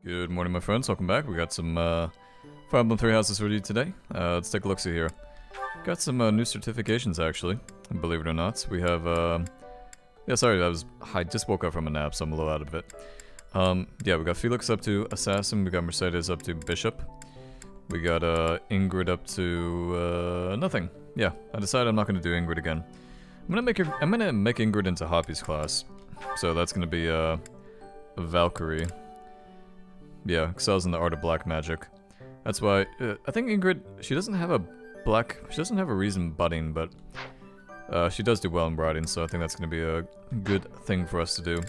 Good morning, my friends. Welcome back. We got some Fire Emblem 3 houses for you today. Let's take a look-see here. Got some new certifications, actually. Believe it or not. We have, yeah, sorry, I just woke up from a nap, so I'm a little out of it. Yeah, we got Felix up to Assassin. We got Mercedes up to Bishop. We got Ingrid up to nothing. Yeah, I decided I'm not going to do Ingrid again. I'm gonna make Ingrid into Hoppy's class. So that's gonna be Valkyrie. Yeah, excels in the art of black magic. That's why I think Ingrid, she doesn't have a reason budding, but she does do well in riding, so I think that's gonna be a good thing for us to do.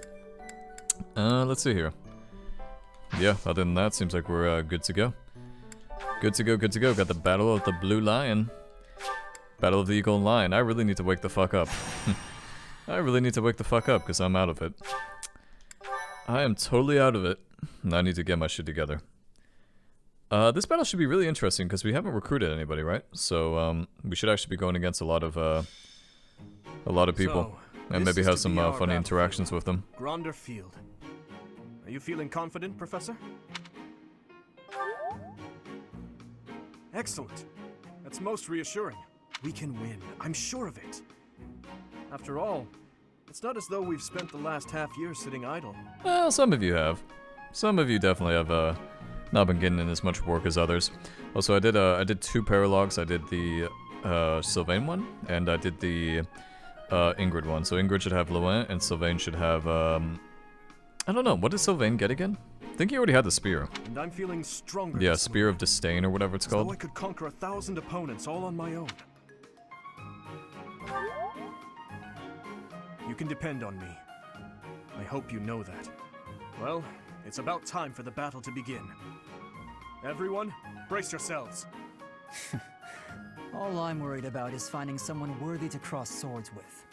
Let's see here. Yeah, other than that, seems like we're good to go. Good to go, good to go. Got the Battle of the Blue Lion. Battle of the Eagle and Lion. I really need to wake the fuck up. I really need to wake the fuck up, because I'm out of it. I am totally out of it. And I need to get my shit together. This battle should be really interesting, because we haven't recruited anybody, right? So, we should actually be going against a lot of people. And maybe have some funny interactions with them. Gronder Field. Are you feeling confident, Professor? Excellent. That's most reassuring. We can win. I'm sure of it. After all, it's not as though we've spent the last half year sitting idle. Well, some of you have. Some of you definitely have not been getting in as much work as others. Also, I did two paralogs. I did the Sylvain one, and I did the Ingrid one. So Ingrid should have Loin, and Sylvain should have I don't know. What did Sylvain get again? I think he already had the spear. And I'm feeling stronger. Yeah, Spear of Disdain or whatever it's called. Though I could conquer 1,000 opponents all on my own. You can depend on me. I hope you know that. Well, it's about time for the battle to begin. Everyone, brace yourselves. All I'm worried about is finding someone worthy to cross swords with.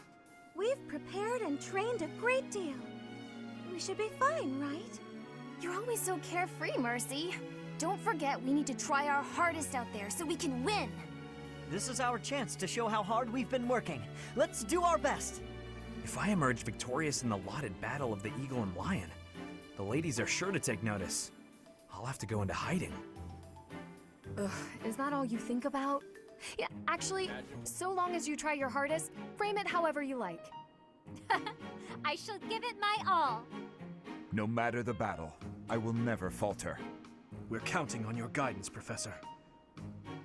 We've prepared and trained a great deal. We should be fine, right? You're always so carefree, Mercy. Don't forget we need to try our hardest out there so we can win. This is our chance to show how hard we've been working. Let's do our best. If I emerge victorious in the lauded battle of the Eagle and Lion, the ladies are sure to take notice. I'll have to go into hiding. Ugh, is that all you think about? Yeah, actually, so long as you try your hardest, frame it however you like. I shall give it my all. No matter the battle, I will never falter. We're counting on your guidance, Professor.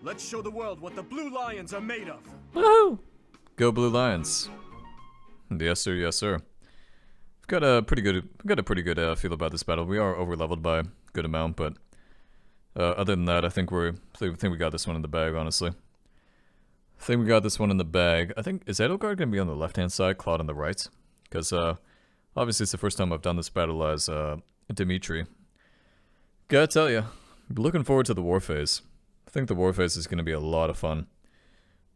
Let's show the world what the Blue Lions are made of. Woohoo! Go Blue Lions. Yes sir, yes sir. We've got a pretty good feel about this battle. We are over leveled by a good amount, but other than that, I think we got this one in the bag, honestly. I think we got this one in the bag. I think, is Edelgard gonna be on the left-hand side, Claude on the right? Because obviously it's the first time I've done this battle as Dimitri. Gotta tell you, looking forward to the war phase. I think the war phase is gonna be a lot of fun.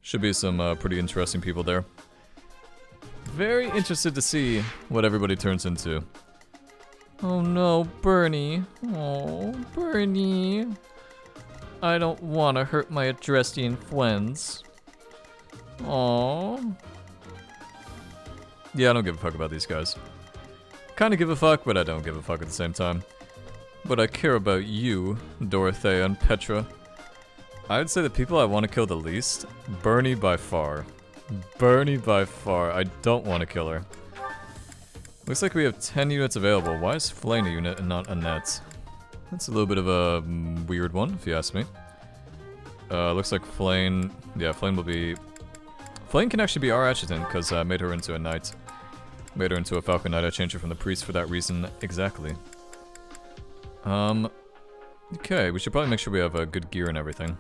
Should be some pretty interesting people there. Very interested to see what everybody turns into. Oh no, Bernie. Oh, Bernie. I don't want to hurt my Adrestian friends. Aww. Yeah, I don't give a fuck about these guys. Kinda give a fuck, but I don't give a fuck at the same time. But I care about you, Dorothea and Petra. I'd say the people I want to kill the least, Bernie by far. Bernie by far. I don't want to kill her. Looks like we have 10 units available. Why is Flane a unit and not Annette? That's a little bit of a weird one, if you ask me. Looks like Flane... Yeah, Flane will be... Flane can actually be our adjutant, because I made her into a knight. Made her into a falcon knight. I changed her from the priest for that reason exactly. Okay, we should probably make sure we have good gear and everything.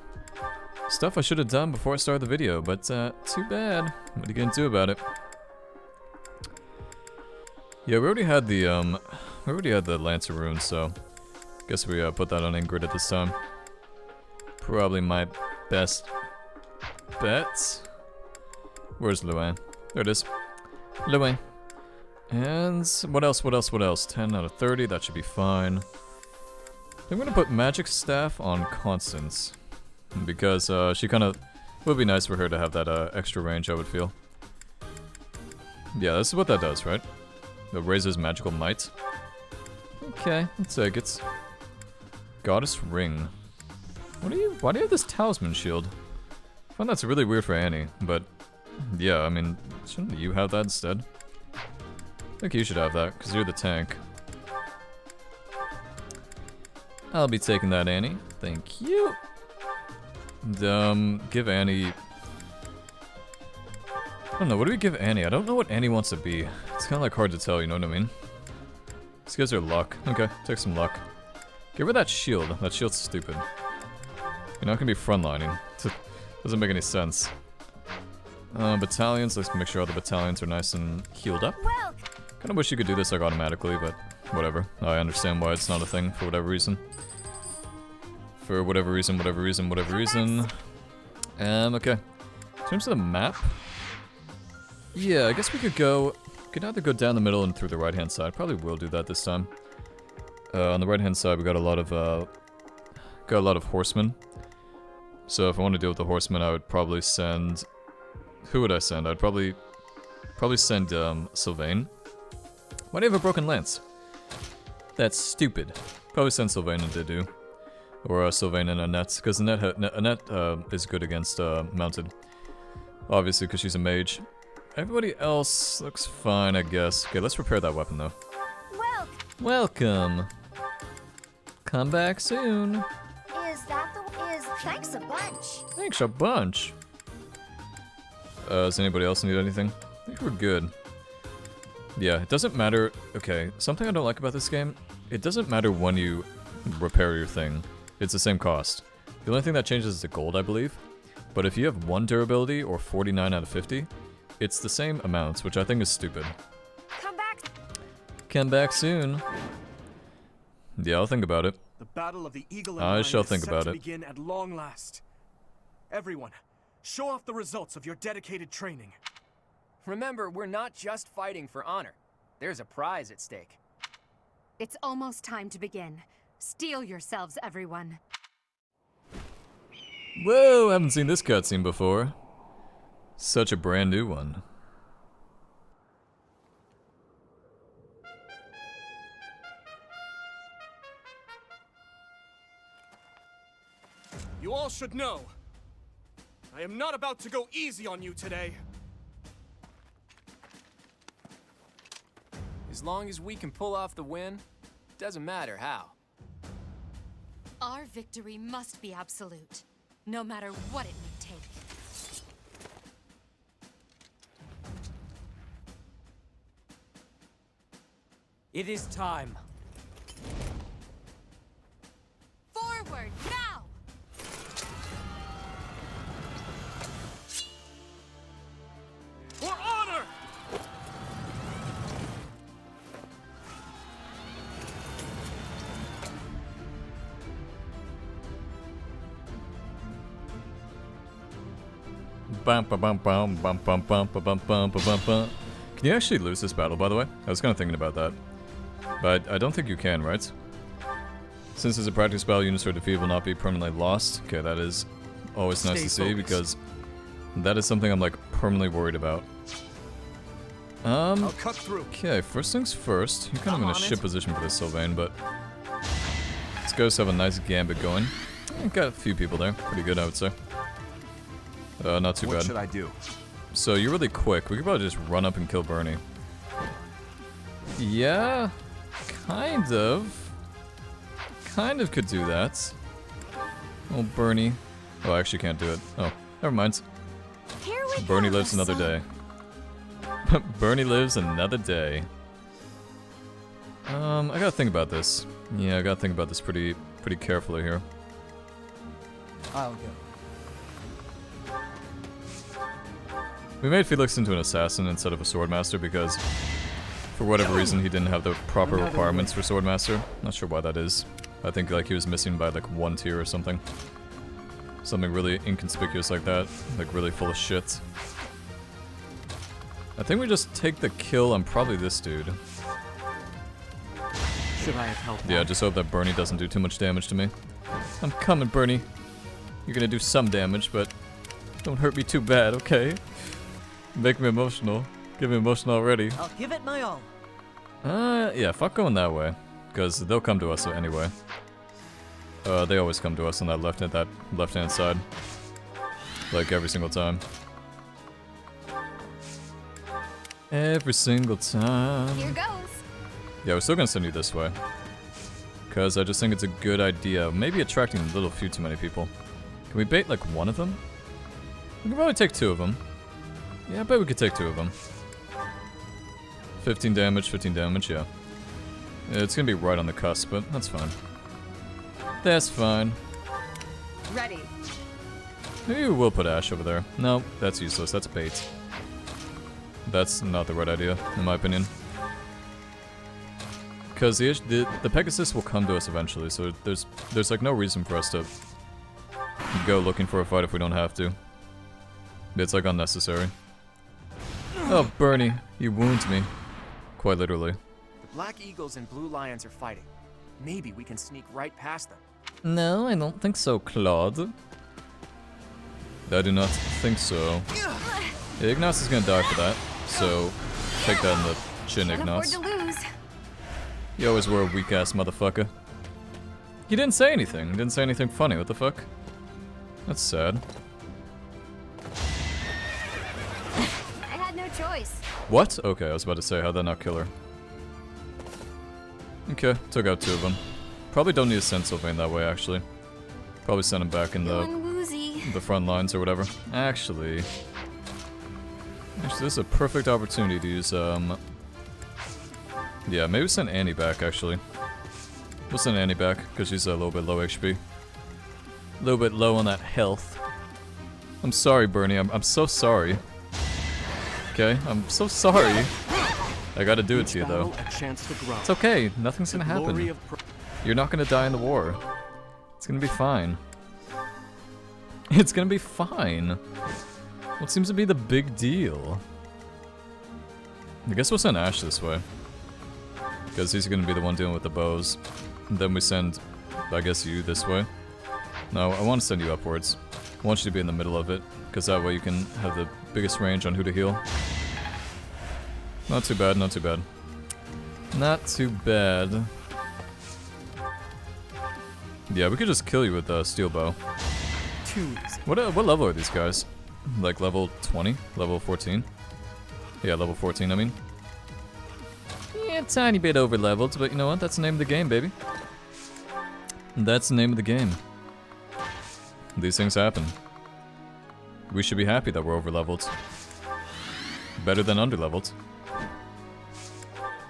Stuff I should have done before I started the video, but too bad. What are you gonna do about it? Yeah, we already had the Lancer rune, so guess we put that on Ingrid at this time. Probably my best bet. Where's Luan? There it is. Luan. And what else? What else? What else? 10 out of 30. That should be fine. I'm gonna put Magic Staff on Constance. Because she kind of would be nice for her to have that extra range, I would feel. Yeah, this is what that does, right? It raises magical might. Okay, let's take it. Goddess ring. Why do you have this talisman shield? I find that's really weird for Annie, but yeah, I mean, shouldn't you have that instead? I think you should have that, because you're the tank. I'll be taking that, Annie. Thank you. And, give Annie... I don't know, what do we give Annie? I don't know what Annie wants to be. It's kind of like hard to tell, you know what I mean? This gives her luck. Okay, take some luck. Give her that shield. That shield's stupid. You're not gonna be frontlining. Doesn't make any sense. Battalions, let's make sure all the battalions are nice and healed up. Kinda wish you could do this like automatically, but whatever. I understand why it's not a thing for whatever reason. For whatever reason. Okay. In terms of the map, yeah, I guess we could either go down the middle and through the right-hand side. Probably will do that this time. On the right-hand side, we got a lot of horsemen. So if I want to deal with the horsemen, I would probably send... Who would I send? I'd probably send Sylvain. Why do you have a broken lance? That's stupid. Probably send Sylvain and Dedu. Or Sylvain and Annette, because Annette is good against mounted. Obviously, because she's a mage. Everybody else looks fine, I guess. Okay, let's repair that weapon, though. Welcome! Come back soon. Thanks a bunch. Thanks a bunch. Does anybody else need anything? I think we're good. Yeah, it doesn't matter. Okay, something I don't like about this game, it doesn't matter when you repair your thing. It's the same cost. The only thing that changes is the gold, I believe. But if you have 1 durability or 49 out of 50, it's the same amounts, which I think is stupid. Come back soon. Yeah, I'll think about it. The battle of the Eagle and I Lion shall is think set about to it. begin at long last. Everyone, show off the results of your dedicated training. Remember, we're not just fighting for honor. There's a prize at stake. It's almost time to begin. Steel yourselves, everyone. Whoa, haven't seen this cutscene before. Such a brand new one. You all should know, I am not about to go easy on you today. As long as we can pull off the win, doesn't matter how. Our victory must be absolute, no matter what it may take. It is time. Forward, now! For honor! Bum bum bum bum bum bum bum bum bum bum bum bum. Can you actually lose this battle, by the way? I was kind of thinking about that. But I don't think you can, right? Since it's a practice battle, units or defeat will not be permanently lost. Okay, that is always nice to see, because that is something I'm like permanently worried about. I'll cut through. Okay, first things first. You're kind of in a shit position for this, Sylvain, but let's go have a nice gambit going. Got a few people there. Pretty good, I would say. Not too bad. What should I do? So you're really quick. We could probably just run up and kill Bernie. Yeah, kind of. Kind of could do that. Oh, Bernie. Oh, I actually can't do it. Oh, never mind. Bernie lives another day. Bernie lives another day. I gotta think about this. Yeah, I gotta think about this pretty carefully here. I'll go. We made Felix into an assassin instead of a swordmaster because, for whatever reason, he didn't have the proper requirements for swordmaster. Not sure why that is. I think like he was missing by like 1 tier or something. Something really inconspicuous like that, like really full of shit. I think we just take the kill on probably this dude. Should I have helped? Yeah, just hope that Bernie doesn't do too much damage to me. I'm coming, Bernie. You're gonna do some damage, but don't hurt me too bad, okay? Make me emotional. Get me emotional already. I'll give it my all. Yeah, fuck going that way. Because they'll come to us anyway. they always come to us on that left-hand side. Like, every single time. Every single time. Here goes. Yeah, we're still gonna send you this way. Because I just think it's a good idea. Maybe attracting a little few too many people. Can we bait, like, one of them? We can probably take 2 of them. Yeah, I bet we could take 2 of them. 15 damage, yeah. It's gonna be right on the cusp, but that's fine. That's fine. Ready. Maybe we will put Ash over there. No, that's useless. That's bait. That's not the right idea, in my opinion. Because the Pegasus will come to us eventually, so there's like no reason for us to go looking for a fight if we don't have to. It's like unnecessary. Oh, Bernie, you wound me. Quite literally. The Black Eagles and Blue Lions are fighting. Maybe we can sneak right past them. No, I don't think so, Claude. I do not think so. Yeah, Ignace is gonna die for that, so take that in the chin, Can't afford Ignace. to lose. You always were a weak-ass motherfucker. He didn't say anything. Didn't say anything funny. What the fuck? That's sad. I had no choice. What? Okay, I was about to say, how'd that not kill her? Okay, took out 2 of them. Probably don't need a Send Sylvain that way, actually. Probably send him back in Feeling woozy. the front lines or whatever. Actually, this is a perfect opportunity to use, yeah, maybe send Annie back, actually. We'll send Annie back, because she's a little bit low HP. A little bit low on that health. I'm sorry, Bernie. I'm so sorry. Okay? I'm so sorry. I gotta do it to you, though. It's okay. Nothing's gonna happen. You're not gonna die in the war. It's gonna be fine. It's gonna be fine. What seems to be the big deal? I guess we'll send Ash this way. Because he's gonna be the one dealing with the bows. And then we send, I guess, you this way. No, I want to send you upwards. I want you to be in the middle of it, because that way you can have the biggest range on who to heal. Not too bad, not too bad. Not too bad. Yeah, we could just kill you with the steel bow. What level are these guys? Like level 20? Level 14? Yeah, level 14, I mean. Yeah, a tiny bit over leveled, but you know what? That's the name of the game, baby. That's the name of the game. These things happen. We should be happy that we're over leveled. Better than under leveled.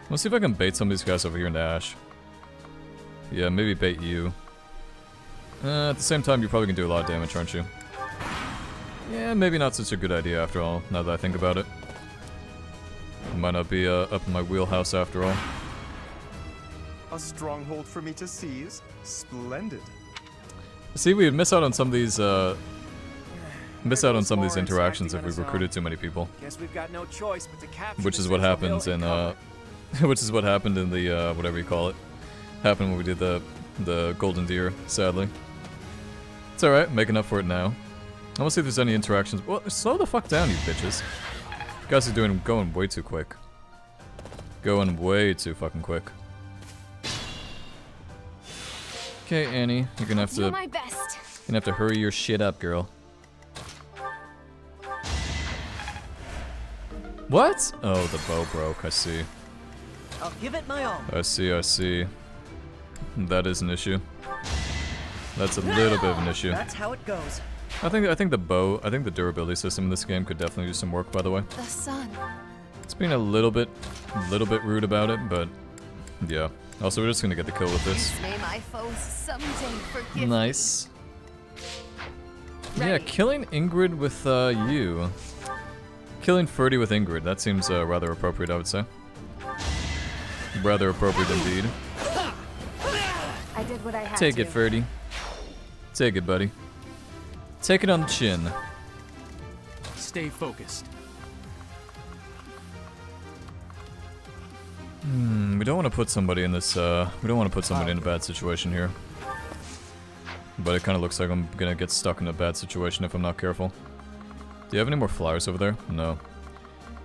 Let's see if I can bait some of these guys over here into Ash. Yeah, maybe bait you. At the same time, you probably can do a lot of damage, aren't you? Yeah, maybe not such a good idea after all, now that I think about it. Might not be up in my wheelhouse after all. A stronghold for me to seize? Splendid. See, we would miss out on some of these, interactions if we recruited too many people. Guess we've got no choice but to capture Which is what happens in, which is what happened in the, whatever you call it. Happened when we did the Golden Deer, sadly. It's alright, making up for it now. I want to see if there's any interactions. Well, slow the fuck down, you bitches. You guys are going way too quick. Going way too fucking quick. Okay, Annie, you're gonna have to. Do my best. You're gonna have to hurry your shit up, girl. What? Oh, the bow broke. I see. I'll give it my all. I see. I see. That is an issue. That's a little bit of an issue. That's how it goes. I think the bow. I think the durability system in this game could definitely use some work. By the way. The sun. It's being a little bit rude about it, but yeah. Also, we're just gonna get the kill with this. May my foes someday forgive Nice. me. Yeah, Ready. killing Ingrid with you. Killing Ferdy with Ingrid. That seems rather appropriate, I would say. Rather appropriate indeed. I did what I had Take to. it, Ferdy. Take it, buddy. Take it on the chin. Stay focused. We don't want to put somebody in this, we don't want to put somebody in a bad situation here. But it kind of looks like I'm gonna get stuck in a bad situation if I'm not careful. Do you have any more flyers over there? No.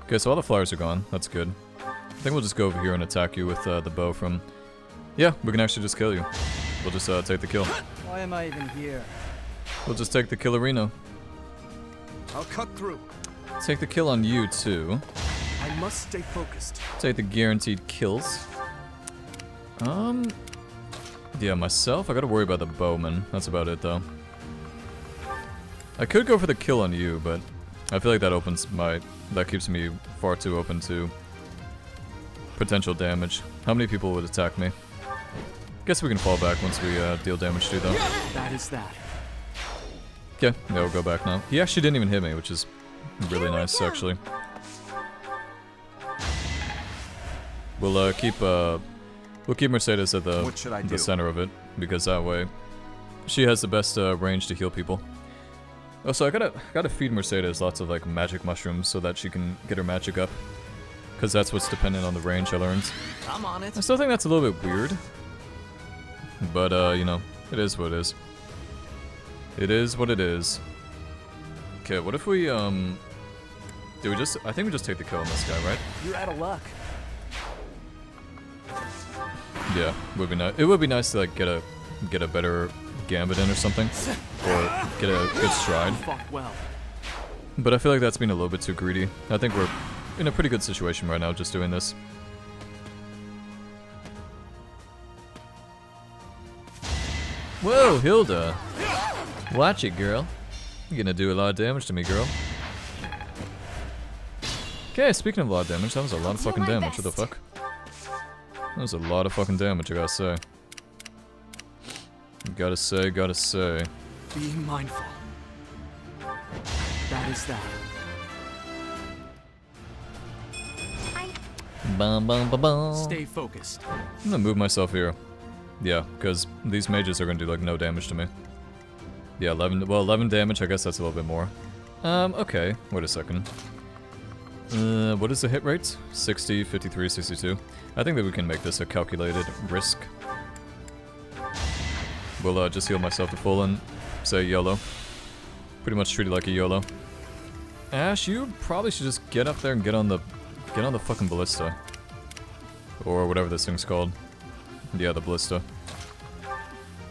Okay, so all the flyers are gone. That's good. I think we'll just go over here and attack you with the bow from... Yeah, we can actually just kill you. We'll just take the kill. Why am I even here? We'll just take the killerino. I'll cut through. Take the kill on you too. I must stay focused. Take the guaranteed kills. Yeah, myself, I gotta worry about the bowman. That's about it though. I could go for the kill on you, but I feel like that keeps me far too open to potential damage. How many people would attack me? Guess we can fall back once we deal damage to though. That is that. Okay, yeah, we'll go back now. He actually didn't even hit me, which is really nice actually. We'll keep Mercedes at the center of it, because that way she has the best range to heal people. Also, I gotta feed Mercedes lots of like magic mushrooms so that she can get her magic up, because that's what's dependent on the range I learned. I'm on it. I still think that's a little bit weird, but you know, it is what it is. It is what it is. Okay, what if we do we just? I think we just take the kill on this guy, right? You're out of luck. Yeah, would be nice. It would be nice to like get a better gambit in or something, or get a good stride. Well. But I feel like that's been a little bit too greedy. I think we're in a pretty good situation right now, just doing this. Whoa, Hilda! Watch it, girl. You're gonna do a lot of damage to me, girl. Okay, speaking of a lot of damage, that was a lot of fucking damage. What the fuck? That was a lot of fucking damage, I gotta say. Gotta say. Be mindful. That is that. Bum, bum, bum, bum. Stay focused. I'm gonna move myself here. Yeah, because these mages are gonna do like no damage to me. Yeah, 11 damage, I guess that's a little bit more. Okay, wait a second. What is the hit rate? 60, 53, 62. I think that we can make this a calculated risk. We'll just heal myself to full and say YOLO. Pretty much treat it like a YOLO. Ash, you probably should just get up there and get on the fucking ballista. Or whatever this thing's called. Yeah, the ballista.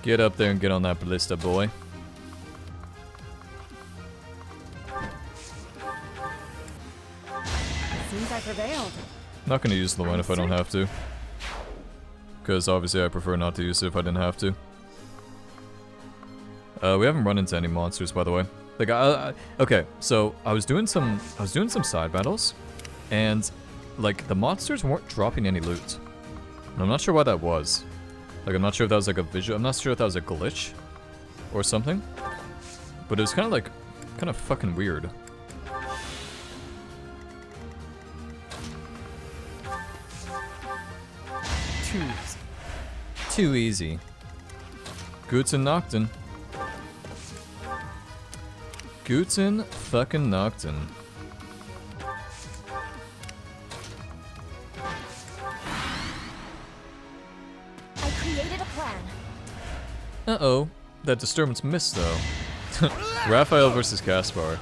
Get up there and get on that ballista, boy. Seems I prevailed. Not gonna use the line if I don't have to. Because obviously I prefer not to use it if I didn't have to. We haven't run into any monsters, by the way. Like, okay, so I was doing some side battles, and like the monsters weren't dropping any loot. And I'm not sure why that was. Like, I'm not sure if that was like a visual. I'm not sure if that was a glitch or something. But it was kind of fucking weird. Too easy. Guten Nachten. Guten fucking Nachten. I created a plan. Uh-oh. That disturbance missed, though. Raphael versus Caspar.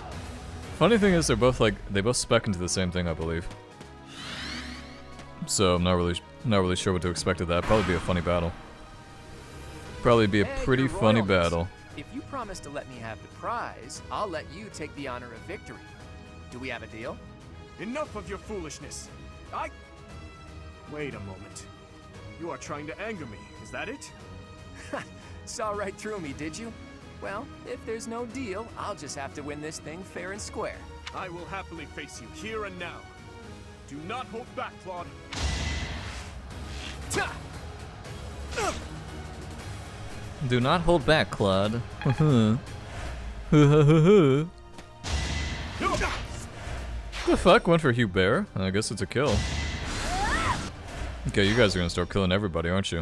Funny thing is, they both spec into the same thing, I believe. So I'm not really sure what to expect of that. Probably be a funny battle. Probably be a pretty funny battle. If you promise to let me have the prize, I'll let you take the honor of victory. Do we have a deal? Enough of your foolishness. Wait a moment. You are trying to anger me, is that it? Saw right through me, did you? Well, if there's no deal, I'll just have to win this thing fair and square. I will happily face you here and now. Do not hold back, Claude. Do not hold back, Claude. The fuck? Went for Hubert? I guess it's a kill. Okay, you guys are gonna start killing everybody, aren't you?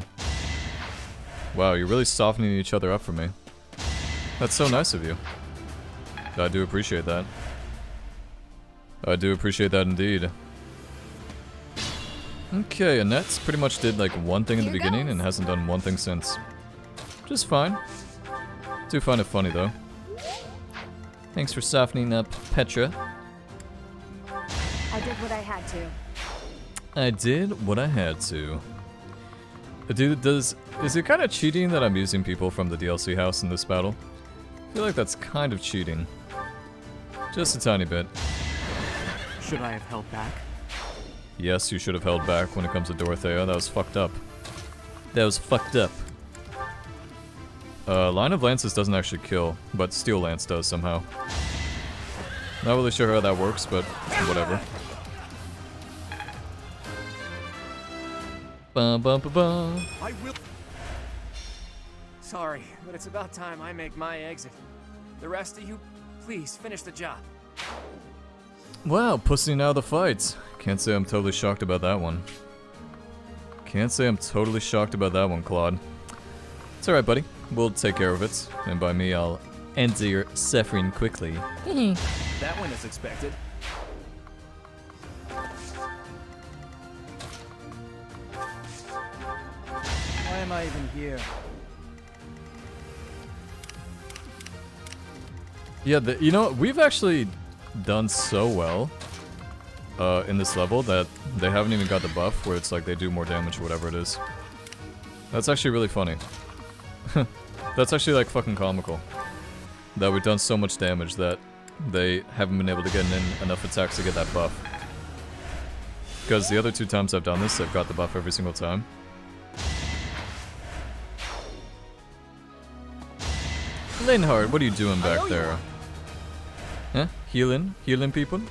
Wow, you're really softening each other up for me. That's so nice of you. I do appreciate that. I do appreciate that indeed. Okay, Annette's pretty much did like one thing in the beginning and hasn't done one thing since. Just fine. Do find it funny though. Thanks for softening up, Petra. I did what I had to. I did what I had to. Dude, is it kind of cheating that I'm using people from the DLC house in this battle? I feel like that's kind of cheating. Just a tiny bit. Should I have held back? Yes, you should have held back when it comes to Dorothea. That was fucked up. That was fucked up. Line of Lances doesn't actually kill, but Steel Lance does somehow. Not really sure how that works, but whatever. Bum, bum, bum, bum. I will. Sorry, but it's about time I make my exit. The rest of you, please finish the job. Wow, pussing out of the fights. Can't say I'm totally shocked about that one. Can't say I'm totally shocked about that one, Claude. It's alright, buddy. We'll take care of it. And by me, I'll end your suffering quickly. That went as expected. Why am I even here? Yeah, you know, we've actually done so well in this level that they haven't even got the buff where it's like they do more damage or whatever it is. That's actually really funny. That's actually like fucking comical. That we've done so much damage that they haven't been able to get in enough attacks to get that buff. Because the other 2 times I've done this, I've got the buff every single time. Linhard, what are you doing back there? Huh? Healing? Healing people?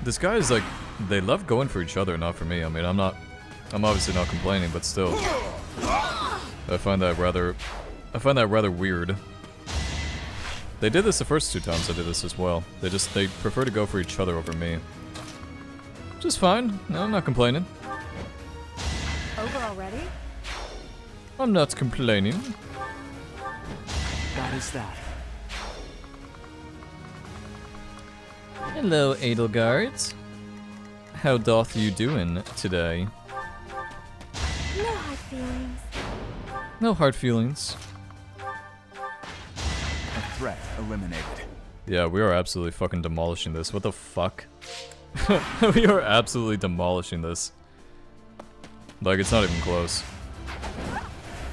This guy is like, they love going for each other, not for me. I mean, I'm obviously not complaining, but still. I find that rather weird. They did this the first 2 times I did this as well. They prefer to go for each other over me. Just fine. No, I'm not complaining. Over already? I'm not complaining. That is that. Hello, Edelgard. How doth you doing today? No hard feelings. No hard feelings. A threat eliminated. Yeah, we are absolutely fucking demolishing this. What the fuck? We are absolutely demolishing this. Like, it's not even close.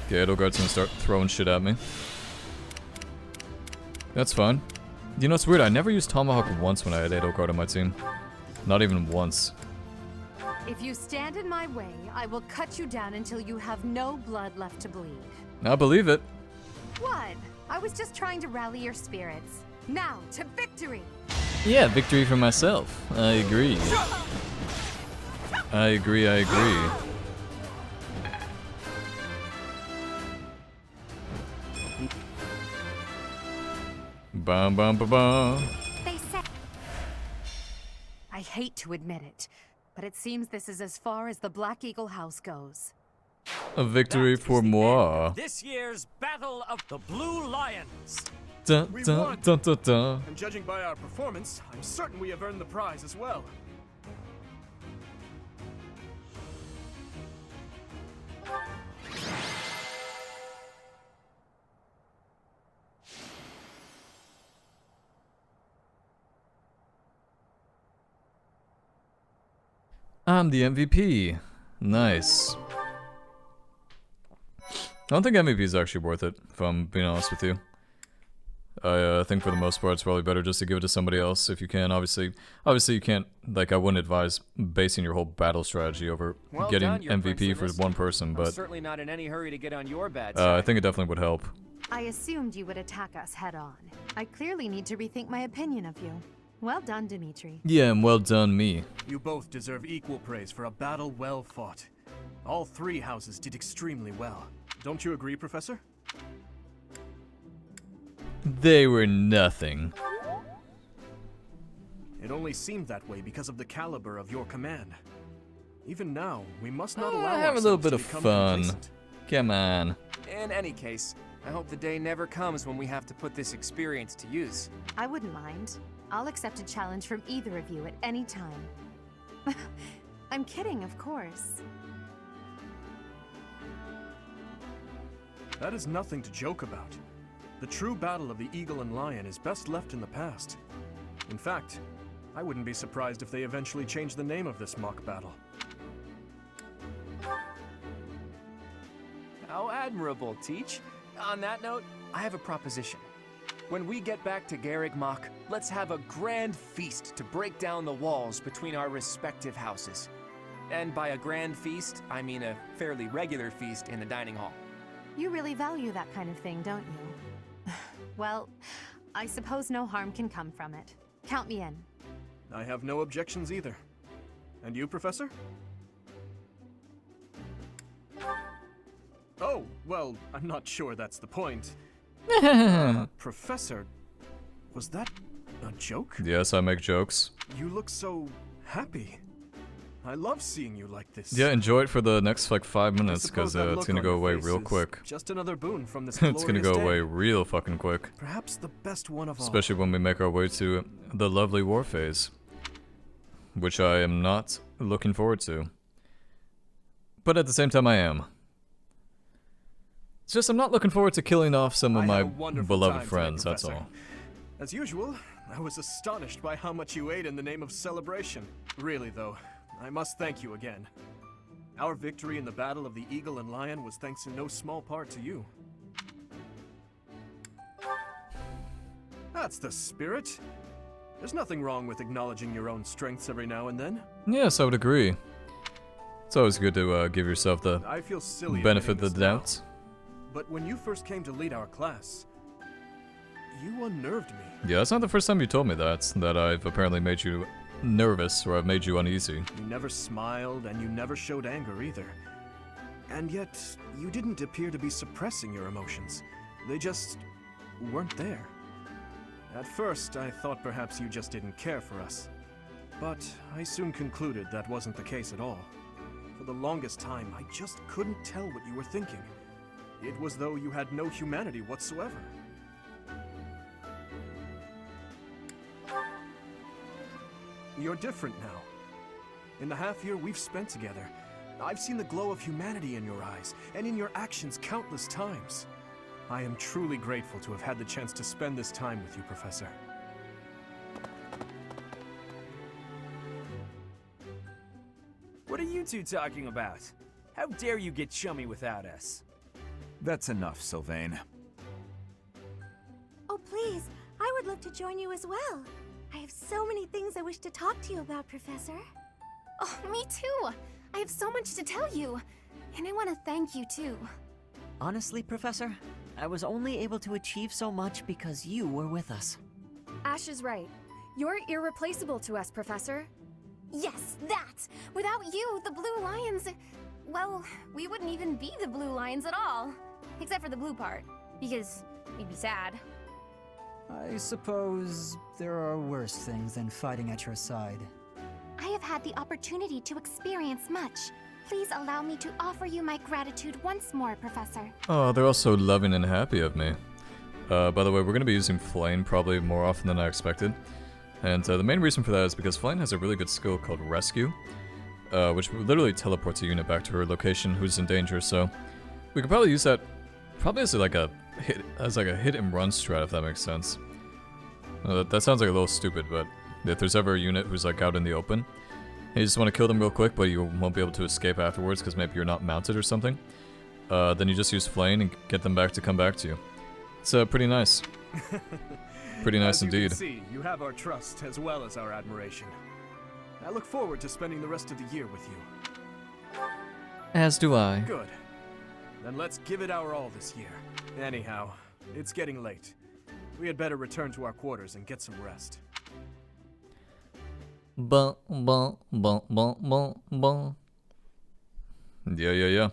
Okay, Edelgard's gonna start throwing shit at me. That's fine. You know, it's weird, I never used Tomahawk once when I had Edelgard on my team. Not even once. If you stand in my way, I will cut you down until you have no blood left to bleed. I believe it. What? I was just trying to rally your spirits. Now, to victory! Yeah, victory for myself. I agree. I agree, I agree. Bum bum ba bum. They say... I hate to admit it, but it seems this is as far as the Black Eagle House goes. A victory for moi. This year's Battle of the Blue Lions. Dun, We dun, won. dun, dun, dun. And judging by our performance, I'm certain we have earned the prize as well. I'm the MVP. Nice. I don't think MVP is actually worth it, if I'm being honest with you. I think for the most part it's probably better just to give it to somebody else if you can. Obviously you can't, like, I wouldn't advise basing your whole battle strategy over Well getting done, Your MVP for Prince. one person, I'm but certainly not in any hurry to get on your bad I side. think it definitely would help. I assumed you would attack us head-on. I clearly need to rethink my opinion of you. Well done, Dimitri. Yeah, and well done me. You both deserve equal praise for a battle well fought. All 3 houses did extremely well. Don't you agree, Professor? They were nothing. It only seemed that way because of the caliber of your command. Even now, we must not allow Have a little ourselves bit to of become fun. complacent. Come on. In any case, I hope the day never comes when we have to put this experience to use. I wouldn't mind. I'll accept a challenge from either of you at any time. I'm kidding, of course. That is nothing to joke about. The true battle of the Eagle and Lion is best left in the past. In fact, I wouldn't be surprised if they eventually change the name of this mock battle. How admirable, Teach. On that note, I have a proposition. When we get back to Garreg Mach, let's have a grand feast to break down the walls between our respective houses. And by a grand feast, I mean a fairly regular feast in the dining hall. You really value that kind of thing, don't you? Well, I suppose no harm can come from it. Count me in. I have no objections either. And you, Professor? Oh, well, I'm not sure that's the point. Professor, was that a joke? Yes, I make jokes. You look so happy. I love seeing you like this. Yeah, enjoy it for the next like 5 minutes, because it's gonna go away real quick. Just another boon from this It's gonna go glorious away day. real fucking quick. Perhaps the best one of all. Especially when we make our way to the lovely war phase. Which I am not looking forward to. But at the same time I am. It's just I'm not looking forward to killing off some of my beloved friends, that's all. As usual, I was astonished by how much you ate in the name of celebration. Really though, I must thank you again. Our victory in the Battle of the Eagle and Lion was thanks in no small part to you. That's the spirit. There's nothing wrong with acknowledging your own strengths every now and then. Yes, I would agree. It's always good to give yourself the I feel silly benefit of admitting the this now, doubt. but when you first came to lead our class, you unnerved me. Yeah, that's not the first time you told me that I've apparently made you nervous or I've made you uneasy. You never smiled and you never showed anger either. And yet, you didn't appear to be suppressing your emotions. They just weren't there. At first, I thought perhaps you just didn't care for us. But I soon concluded that wasn't the case at all. For the longest time, I just couldn't tell what you were thinking. It was though you had no humanity whatsoever. You're different now. In the half year we've spent together, I've seen the glow of humanity in your eyes, and in your actions countless times. I am truly grateful to have had the chance to spend this time with you, Professor. What are you two talking about? How dare you get chummy without us? That's enough, Sylvain. Oh, please, I would love to join you as well. I have so many things I wish to talk to you about, Professor. Oh, me too! I have so much to tell you. And I want to thank you too. Honestly, Professor, I was only able to achieve so much because you were with us. Ash is right. You're irreplaceable to us, Professor. Yes, that! Without you, the Blue Lions... Well, we wouldn't even be the Blue Lions at all. Except for the blue part. Because we'd be sad. I suppose there are worse things than fighting at your side. I have had the opportunity to experience much. Please allow me to offer you my gratitude once more, Professor. Oh, they're all so loving and happy of me. By the way, we're going to be using Flame probably more often than I expected. And the main reason for that is because Flame has a really good skill called Rescue, which literally teleports a unit back to her location who's in danger, so we could probably use that probably as like a hit and run strat, if that makes sense. That sounds like a little stupid, but if there's ever a unit who's like out in the open, and you just want to kill them real quick, but you won't be able to escape afterwards because maybe you're not mounted or something, then you just use Flame and get them back to come back to you. It's pretty nice. Pretty nice indeed. As you can see, you have our trust as well as our admiration. I look forward to spending the rest of the year with you. As do I. Good. Then let's give it our all this year. Anyhow, it's getting late. We had better return to our quarters and get some rest. Yeah.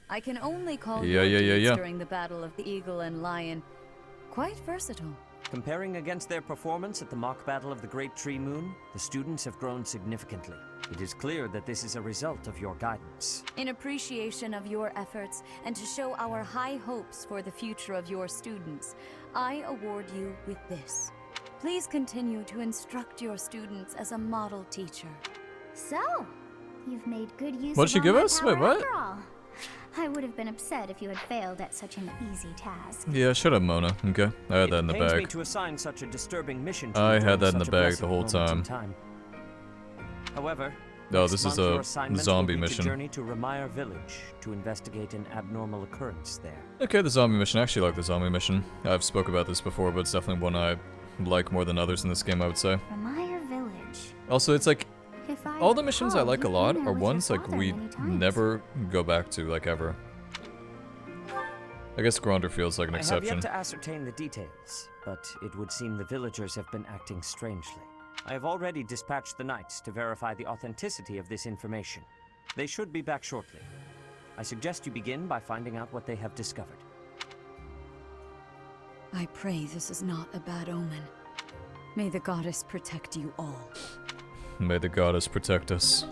I can only call Yeah. during the Battle of the Eagle and Lion quite versatile. Comparing against their performance at the mock battle of the Great Tree Moon, the students have grown significantly. It is clear that this is a result of your guidance. In appreciation of your efforts and to show our high hopes for the future of your students, I award you with this. Please continue to instruct your students as a model teacher. So, you've made good use What'd she give us? Wait, what? after all. I would have been upset if you had failed at such an easy task. Yeah, shut up, Mona. Okay, I had that in the It pains me bag. to assign such a disturbing mission to I you had during that in the such a bag blessed the whole moment in time. However, Oh, Next this is month, your a assignment zombie will be to mission. journey to Romero village to investigate an abnormal occurrence there. Okay, the zombie mission. I actually like the zombie mission. I've spoke about this before, but it's definitely one I like more than others in this game, I would say. Romero village. Also, it's like, If I all the missions I recall, like a you've lot been there are with your ones like father we many times. never go back to, like, ever. I guess Gronder feels like an I have exception. yet to ascertain the details, but it would seem the villagers have been acting strangely. I have already dispatched the knights to verify the authenticity of this information. They should be back shortly. I suggest you begin by finding out what they have discovered. I pray this is not a bad omen. May the goddess protect you all. May the goddess protect us.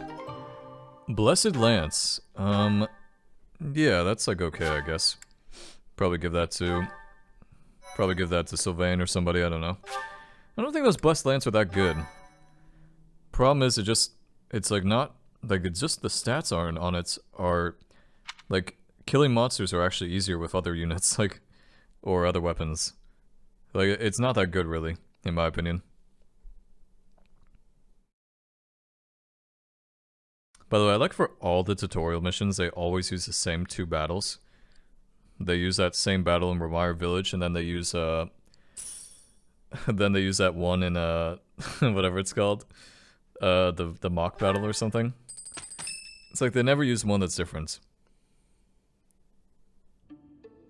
Blessed Lance. Yeah, that's like okay, I guess. Probably give that to Sylvain or somebody, I don't know. I don't think those Blessed Lance are that good. Problem is, it's like not, like it's just the stats on it are, like, killing monsters are actually easier with other units, like, or other weapons. Like, it's not that good really, in my opinion. By the way, I like for all the tutorial missions, they always use the same 2 battles. They use that same battle in Romero Village, and then they use that one in whatever it's called, the mock battle or something. It's like they never use one that's different.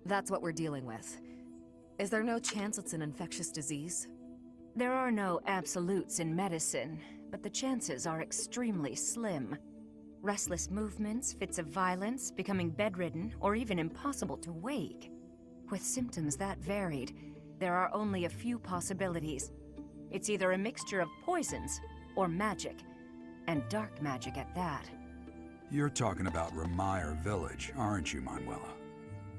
That's what we're dealing with. Is there no chance it's an infectious disease? There are no absolutes in medicine, but the chances are extremely slim. Restless movements, fits of violence, becoming bedridden, or even impossible to wake. With symptoms that varied, there are only a few possibilities. It's either a mixture of poisons or magic, and dark magic at that. You're talking about Romero Village, aren't you, Manuela?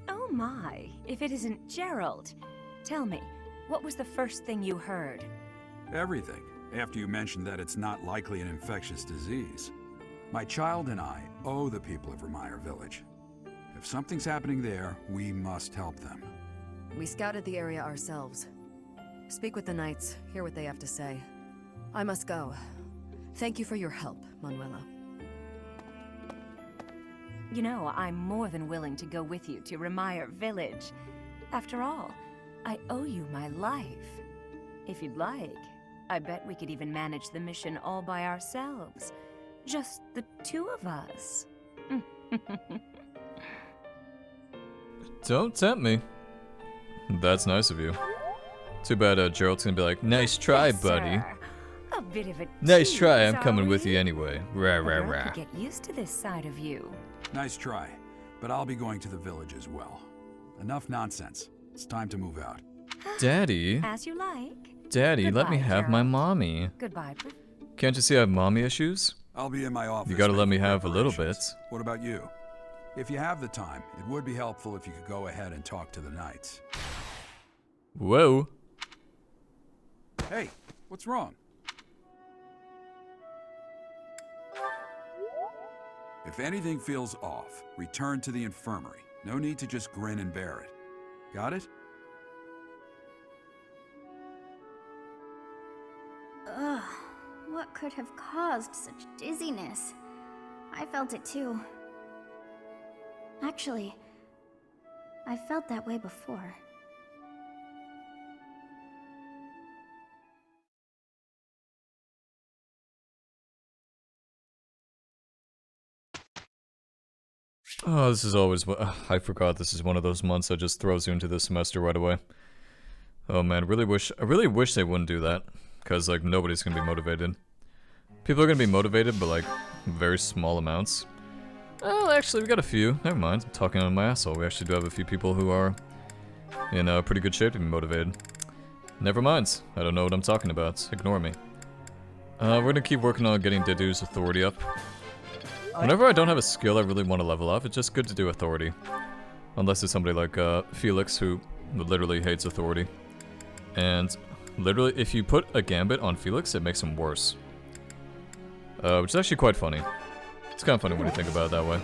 Oh my, if it isn't Gerald. Tell me, what was the first thing you heard? Everything, after you mentioned that it's not likely an infectious disease. My child and I owe the people of Romero Village. If something's happening there, we must help them. We scouted the area ourselves. Speak with the knights, hear what they have to say. I must go. Thank you for your help, Manuela. You know, I'm more than willing to go with you to Romero Village. After all, I owe you my life. If you'd like, I bet we could even manage the mission all by ourselves. Just the 2 of us. Don't tempt me. That's nice of you. Too bad Gerald's gonna be like, nice try, buddy. A bit of a Nice try, I'm tease, coming are with we? you anyway. Rah, rah, I rah. could get used to this side of you. Nice try, but I'll be going to the village as well. Enough nonsense. It's time to move out. Daddy. As you like. Daddy, let me Goodbye, have my Gerald. mommy. Goodbye. Can't you see I have mommy issues? I'll be in my office. You gotta let me making have a little bit. preparations. What about you? If you have the time, it would be helpful if you could go ahead and talk to the knights. Whoa. Hey, what's wrong? If anything feels off, return to the infirmary. No need to just grin and bear it. Got it? Ugh, what could have caused such dizziness? I felt it too. Actually, I felt that way before. Oh, this is always. I forgot this is one of those months that just throws you into the semester right away. Oh man, I really wish they wouldn't do that, because like nobody's gonna be motivated. People are gonna be motivated, but like very small amounts. Oh, actually, we got a few. Never mind, I'm talking on my asshole. We actually do have a few people who are in pretty good shape to be motivated. Never mind, I don't know what I'm talking about. Ignore me. We're gonna keep working on getting Dedu's authority up. Whenever I don't have a skill I really want to level up, it's just good to do authority. Unless it's somebody like Felix, who literally hates authority. And literally, if you put a gambit on Felix, it makes him worse. Which is actually quite funny. It's kind of funny when you think about it that way.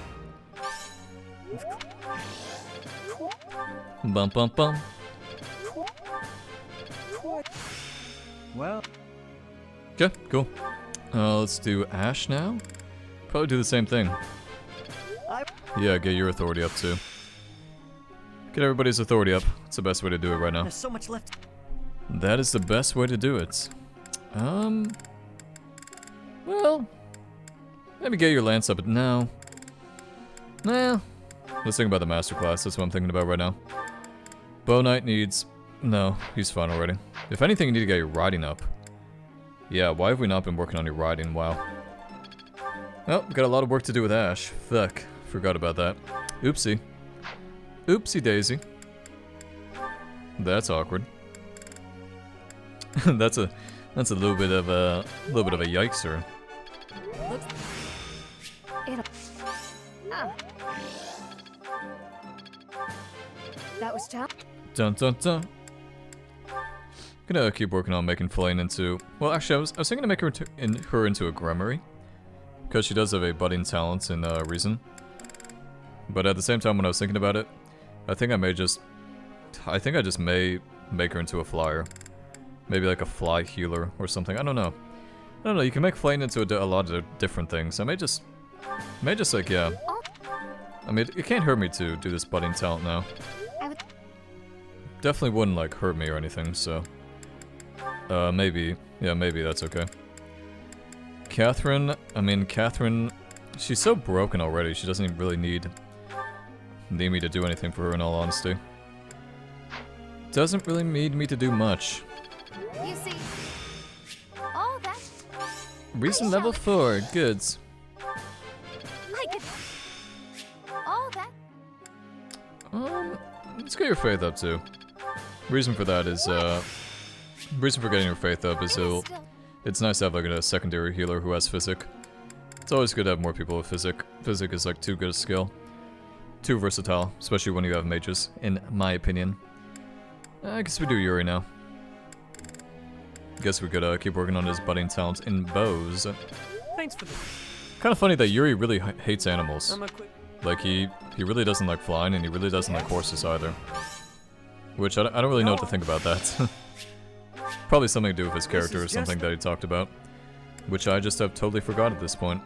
Bum bum bum. Well. Okay, cool. Let's do Ash now. Probably do the same thing. Yeah, get your authority up too. Get everybody's authority up. It's the best way to do it right now. There's so much left. That is the best way to do it. Well, maybe get your lance up now. Nah. Let's think about the masterclass. That's what I'm thinking about right now. Bow Knight needs... No, he's fine already. If anything, you need to get your riding up. Yeah, why have we not been working on your riding? Wow. Well, got a lot of work to do with Ash. Fuck. Forgot about that. Oopsie. Oopsie daisy. That's awkward. that's a little bit of a yikester. That was tough. Dun dun dun. Gonna keep working on making Flame into... Well, actually, I was thinking to make her into a Gremory. Because she does have a budding talent in Reason. But at the same time, when I was thinking about it, I think I just may make her into a flyer. Maybe like a fly healer or something. I don't know. You can make Flame into a lot of different things. I may just like, yeah. I mean, it can't hurt me to do this budding talent now. Definitely wouldn't like hurt me or anything, so... maybe that's okay. Catherine, she's so broken already, she doesn't even really need me to do anything for her, in all honesty. Doesn't really need me to do much. You see, all that... Reason level 4, goods. I could... All that... Let's get your faith up too. Reason for that is, reason for getting your faith up is it's nice to have like a secondary healer who has physic. It's always good to have more people with physic. Physic is like too good a skill. Too versatile, especially when you have mages, in my opinion. I guess we do Yuri now. Guess we could keep working on his budding talent in bows. Thanks for the... Kind of funny that Yuri really hates animals. Like he really doesn't like flying, and he really doesn't like horses either. Which I don't really know what to think about that. Probably something to do with his character or something that he talked about. Which I just have totally forgot at this point.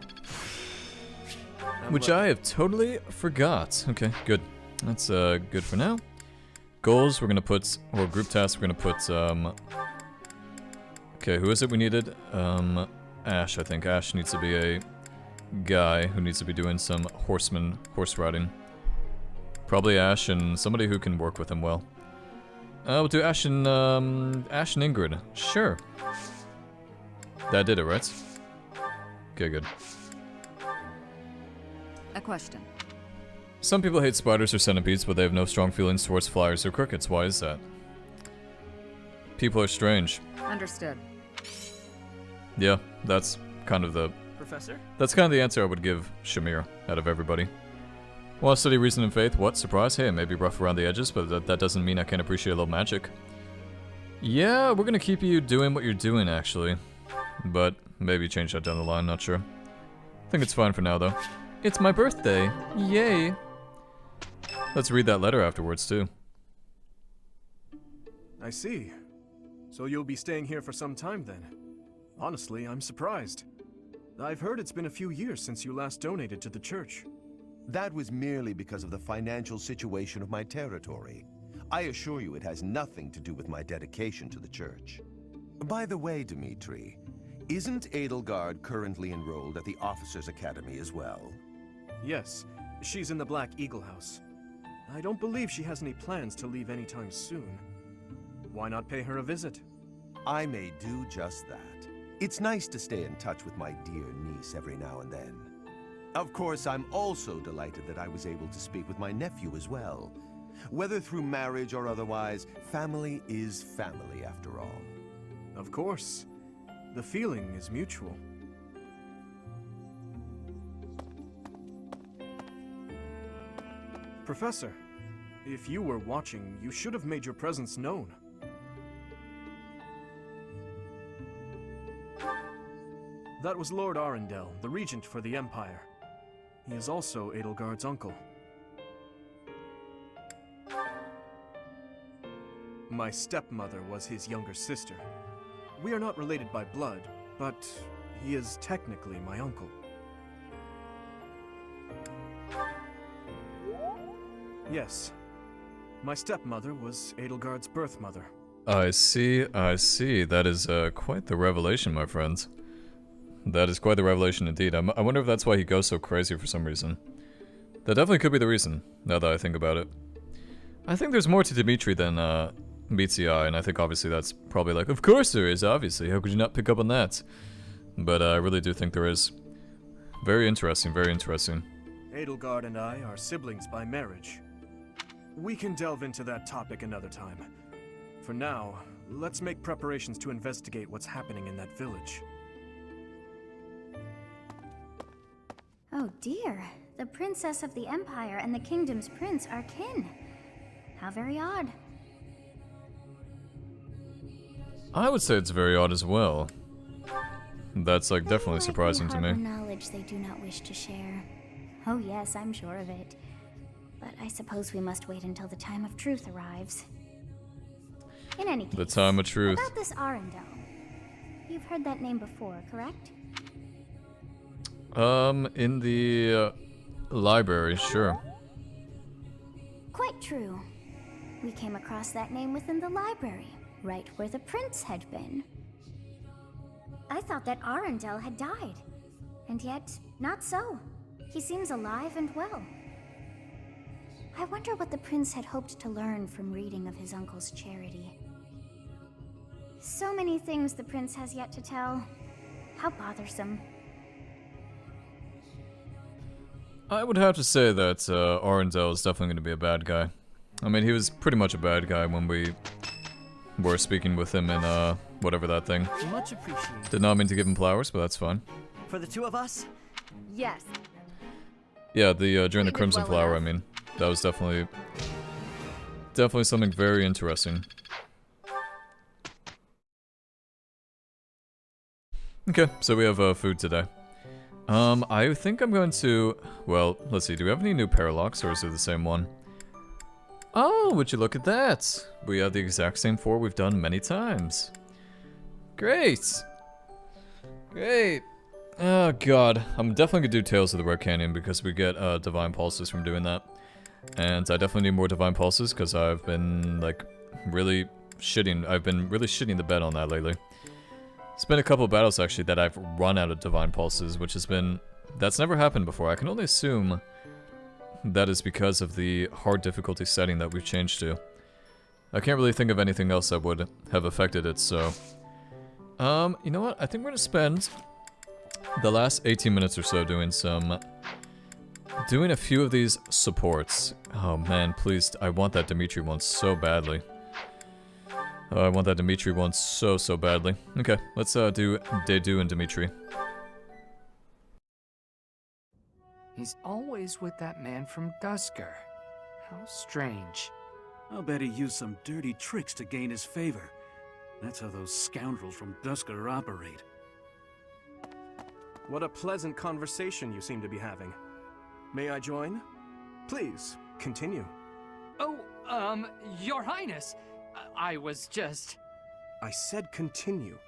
Which I have totally forgot. Okay, good. That's good for now. Goals we're gonna put, or group tasks we're gonna put, okay, who is it we needed? Ash, I think. Ash needs to be a guy who needs to be doing some horse riding. Probably Ash and somebody who can work with him well. We'll do Ash and Ingrid. Sure. That did it, right? Okay, good. A question. Some people hate spiders or centipedes, but they have no strong feelings towards flyers or crickets. Why is that? People are strange. Understood. Yeah, that's kind of the... Professor? That's kind of the answer I would give Shamir, out of everybody. Want to study Reason and Faith? What? Surprise? Hey, I may be rough around the edges, but that doesn't mean I can't appreciate a little magic. Yeah, we're gonna keep you doing what you're doing, actually. But maybe change that down the line, not sure. I think it's fine for now, though. It's my birthday! Yay! Let's read that letter afterwards, too. I see. So you'll be staying here for some time, then? Honestly, I'm surprised. I've heard it's been a few years since you last donated to the church. That was merely because of the financial situation of my territory. I assure you it has nothing to do with my dedication to the church. By the way, Dimitri, isn't Edelgard currently enrolled at the Officers' Academy as well? Yes, she's in the Black Eagle House. I don't believe she has any plans to leave anytime soon. Why not pay her a visit? I may do just that. It's nice to stay in touch with my dear niece every now and then. Of course, I'm also delighted that I was able to speak with my nephew as well. Whether through marriage or otherwise, family is family after all. Of course. The feeling is mutual. Professor, if you were watching, you should have made your presence known. That was Lord Arundel, the regent for the Empire. He is also Edelgard's uncle. My stepmother was his younger sister. We are not related by blood, but he is technically my uncle. Yes. My stepmother was Edelgard's birth mother. I see, I see. That is quite the revelation, my friends. That is quite the revelation indeed. I wonder if that's why he goes so crazy for some reason. That definitely could be the reason, now that I think about it. I think there's more to Dimitri than meets the eye, and I think obviously that's probably like, of course there is, obviously. How could you not pick up on that? But I really do think there is. Very interesting, very interesting. Edelgard and I are siblings by marriage. We can delve into that topic another time. For now, let's make preparations to investigate what's happening in that village. Oh dear. The princess of the Empire and the kingdom's prince are kin. How very odd. I would say it's very odd as well. That's like definitely surprising to me. Knowledge they do not wish to share. Oh yes, I'm sure of it. But I suppose we must wait until the time of truth arrives. In any case, the time of truth. About this Arundel. You've heard that name before, correct? In the library, sure. Quite true. We came across that name within the library, right where the prince had been. I thought that Arundel had died, and yet, not so. He seems alive and well. I wonder what the prince had hoped to learn from reading of his uncle's charity. So many things the prince has yet to tell. How bothersome. I would have to say that Arundel is definitely going to be a bad guy. I mean, he was pretty much a bad guy when we were speaking with him in whatever that thing. Much appreciated. Did not mean to give him flowers, but that's fine. For the two of us? Yes. Yeah, the during the Crimson Flower, I mean. That was definitely something very interesting. Okay, so we have food today. I think I'm going to, well, let's see, do we have any new paralocks, or is it the same one? Oh, would you look at that? We have the exact same 4 we've done many times. Great! Great! Oh god, I'm definitely gonna do Tales of the Red Canyon because we get Divine Pulses from doing that. And I definitely need more Divine Pulses because I've been, like, really shitting the bed on that lately. It's been a couple of battles, actually, that I've run out of Divine Pulses, which has been... That's never happened before. I can only assume that is because of the hard difficulty setting that we've changed to. I can't really think of anything else that would have affected it, so... you know what? I think we're gonna spend the last 18 minutes or so doing a few of these supports. Oh man, please, I want that Dimitri one so badly. Oh, I want that Dimitri one so badly. Okay, let's do Dedu and Dimitri. He's always with that man from Dusker. How strange. I'll bet he used some dirty tricks to gain his favor. That's how those scoundrels from Dusker operate. What a pleasant conversation you seem to be having. May I join? Please, continue. Oh, Your Highness, I was just... I said continue.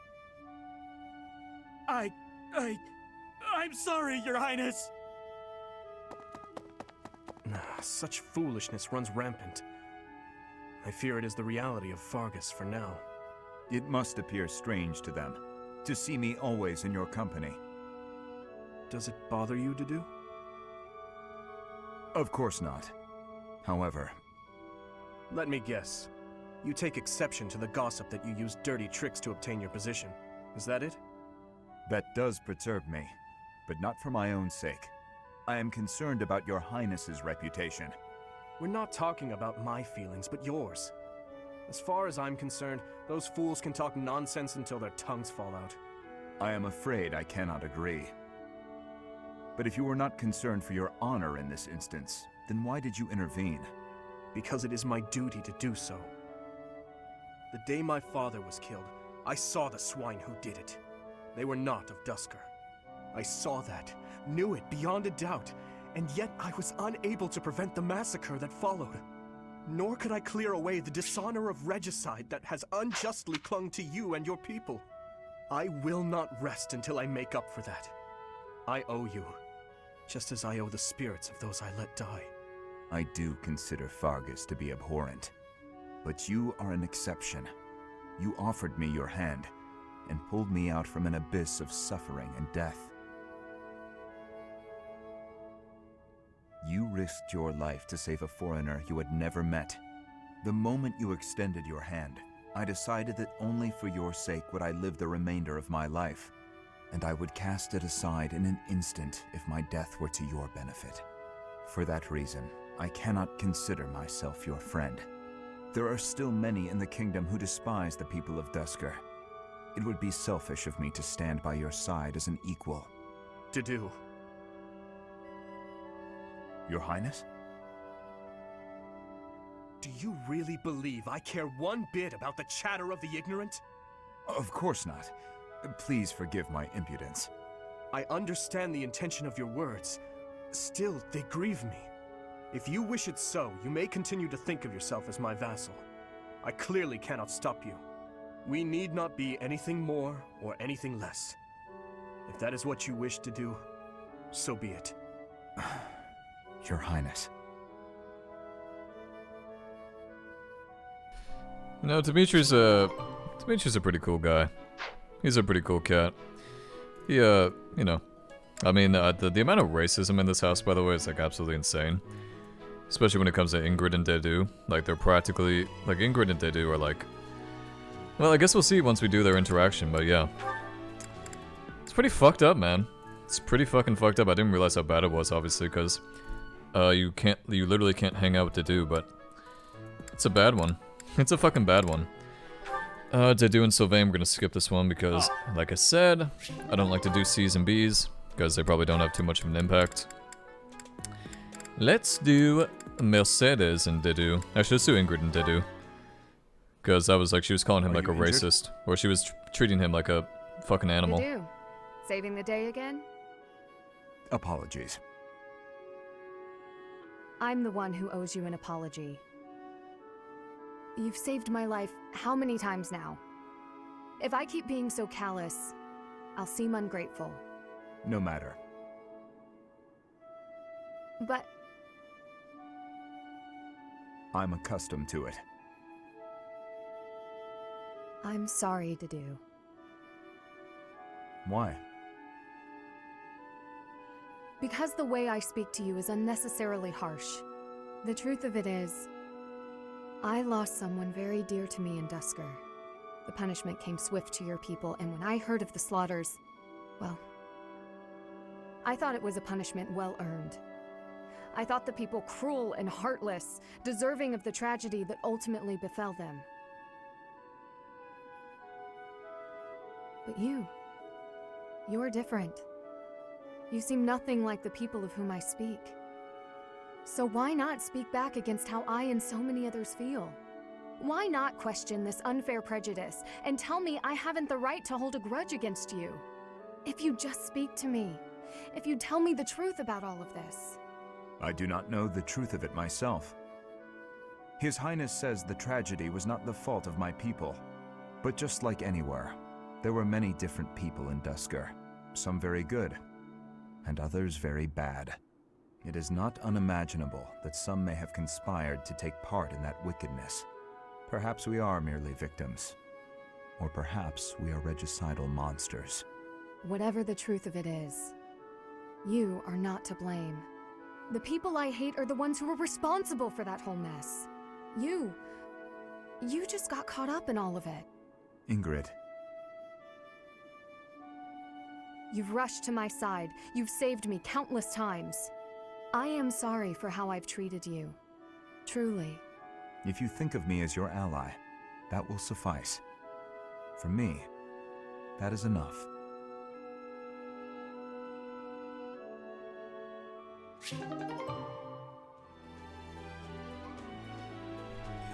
I'm sorry, Your Highness! Such foolishness runs rampant. I fear it is the reality of Fargus for now. It must appear strange to them, to see me always in your company. Does it bother you, Dedu? Of course not. However... Let me guess. You take exception to the gossip that you use dirty tricks to obtain your position. Is that it? That does perturb me, but not for my own sake. I am concerned about your Highness's reputation. We're not talking about my feelings, but yours. As far as I'm concerned, those fools can talk nonsense until their tongues fall out. I am afraid I cannot agree. But if you were not concerned for your honor in this instance, then why did you intervene? Because it is my duty to do so. The day my father was killed, I saw the swine who did it. They were not of Dusker. I saw that, knew it beyond a doubt, and yet I was unable to prevent the massacre that followed. Nor could I clear away the dishonor of regicide that has unjustly clung to you and your people. I will not rest until I make up for that. I owe you, just as I owe the spirits of those I let die. I do consider Fargus to be abhorrent. But you are an exception. You offered me your hand, and pulled me out from an abyss of suffering and death. You risked your life to save a foreigner you had never met. The moment you extended your hand, I decided that only for your sake would I live the remainder of my life, and I would cast it aside in an instant if my death were to your benefit. For that reason, I cannot consider myself your friend. There are still many in the kingdom who despise the people of Duscur. It would be selfish of me to stand by your side as an equal. To do. Your Highness? Do you really believe I care one bit about the chatter of the ignorant? Of course not. Please forgive my impudence. I understand the intention of your words. Still, they grieve me. If you wish it so, you may continue to think of yourself as my vassal. I clearly cannot stop you. We need not be anything more or anything less. If that is what you wish to do, so be it. Your Highness. No, Dimitri's a pretty cool guy. He's a pretty cool cat. He, you know, I mean, the amount of racism in this house, by the way, is like absolutely insane. Especially when it comes to Ingrid and Dedu. Like, they're practically, like, Ingrid and Dedu are like, well, I guess we'll see once we do their interaction, but yeah. It's pretty fucked up, man. It's pretty fucking fucked up. I didn't realize how bad it was, obviously, because you literally can't hang out with Dedu, but it's a bad one. It's a fucking bad one. Dedu and Sylvain, we're gonna skip this one because, like I said, I don't like to do C's and B's, because they probably don't have too much of an impact. Let's do Mercedes and Dedu. Actually, let's do Ingrid and Dedu. Because that was like, she was calling him like a racist. Or she was treating him like a fucking animal. Dedu, saving the day again? Apologies. I'm the one who owes you an apology. You've saved my life how many times now? If I keep being so callous, I'll seem ungrateful. No matter. But I'm accustomed to it. I'm sorry, Dedu. Why? Because the way I speak to you is unnecessarily harsh. The truth of it is, I lost someone very dear to me in Duscur. The punishment came swift to your people, and when I heard of the slaughters, well, I thought it was a punishment well earned. I thought the people cruel and heartless, deserving of the tragedy that ultimately befell them. But you're different. You seem nothing like the people of whom I speak. So why not speak back against how I and so many others feel? Why not question this unfair prejudice and tell me I haven't the right to hold a grudge against you? If you just speak to me, if you tell me the truth about all of this. I do not know the truth of it myself. His Highness says the tragedy was not the fault of my people. But just like anywhere, there were many different people in Duscur. Some very good, and others very bad. It is not unimaginable that some may have conspired to take part in that wickedness. Perhaps we are merely victims. Or perhaps we are regicidal monsters. Whatever the truth of it is, you are not to blame. The people I hate are the ones who are responsible for that whole mess. You just got caught up in all of it. Ingrid. You've rushed to my side. You've saved me countless times. I am sorry for how I've treated you. Truly. If you think of me as your ally, that will suffice. For me, that is enough.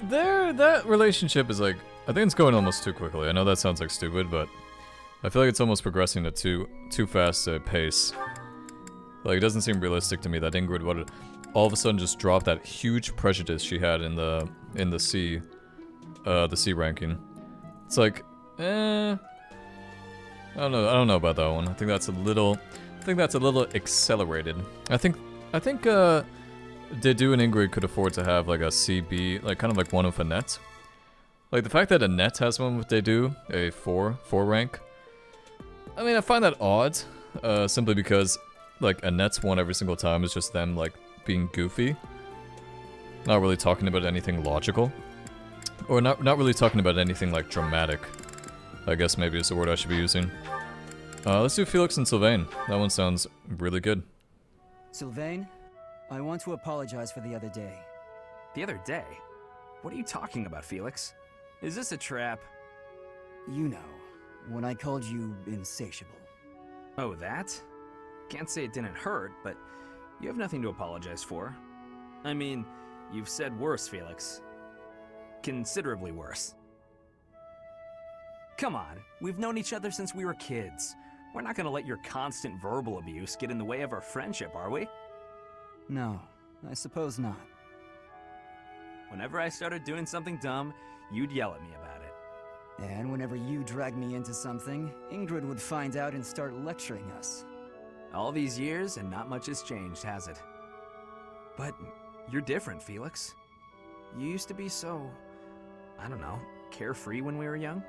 That relationship is like, I think it's going almost too quickly. I know that sounds like stupid, but I feel like it's almost progressing at too fast a pace. Like, it doesn't seem realistic to me that Ingrid would all of a sudden just drop that huge prejudice she had in the C ranking. It's like, I don't know about that one. I think that's a little accelerated. I think Dedu and Ingrid could afford to have like a CB, like kind of like one with a net. Like the fact that a net has one with Dedu, a 4 rank. I mean, I find that odd, simply because like a net's one every single time is just them like being goofy. Not really talking about anything logical. Or not really talking about anything like dramatic. I guess maybe is the word I should be using. Let's do Felix and Sylvain. That one sounds really good. Sylvain, I want to apologize for the other day. The other day? What are you talking about, Felix? Is this a trap? You know, when I called you insatiable. Oh, that? Can't say it didn't hurt, but you have nothing to apologize for. I mean, you've said worse, Felix. Considerably worse. Come on, we've known each other since we were kids. We're not gonna let your constant verbal abuse get in the way of our friendship, are we? No, I suppose not. Whenever I started doing something dumb, you'd yell at me about it. And whenever you dragged me into something, Ingrid would find out and start lecturing us. All these years, and not much has changed, has it? But you're different, Felix. You used to be so, I don't know, carefree when we were young.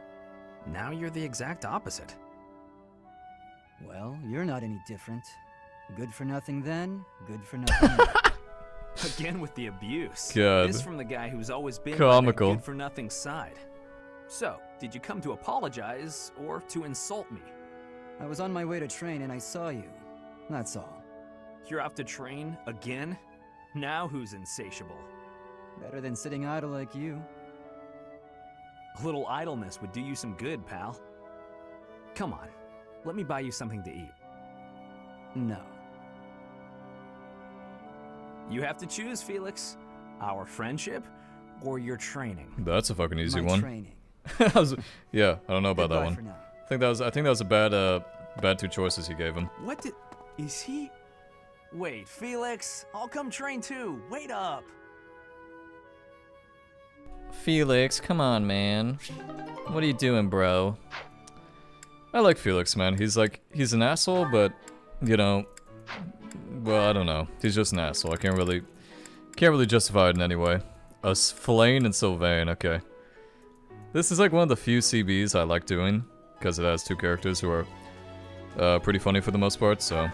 Now you're the exact opposite. Well, you're not any different. Good for nothing then, good for nothing now. Again with the abuse. God. This from the guy who's always been comical. on the good for nothing side. So, did you come to apologize or to insult me? I was on my way to train and I saw you. That's all. You're off to train again? Now who's insatiable? Better than sitting idle like you. A little idleness would do you some good, pal. Come on, let me buy you something to eat. No. You have to choose, Felix. Our friendship or your training. That's a fucking easy My one. training. Yeah, I don't know about that Goodbye one. for now. I think that was a bad two choices you gave him. What did... is he... Wait, Felix, I'll come train too. Wait up. Felix, come on, man. What are you doing, bro? I like Felix, man. He's an asshole, but, you know, well, I don't know. He's just an asshole. I can't really justify it in any way. Flane and Sylvain, okay. This is like one of the few CBs I like doing, because it has two characters who are pretty funny for the most part, so...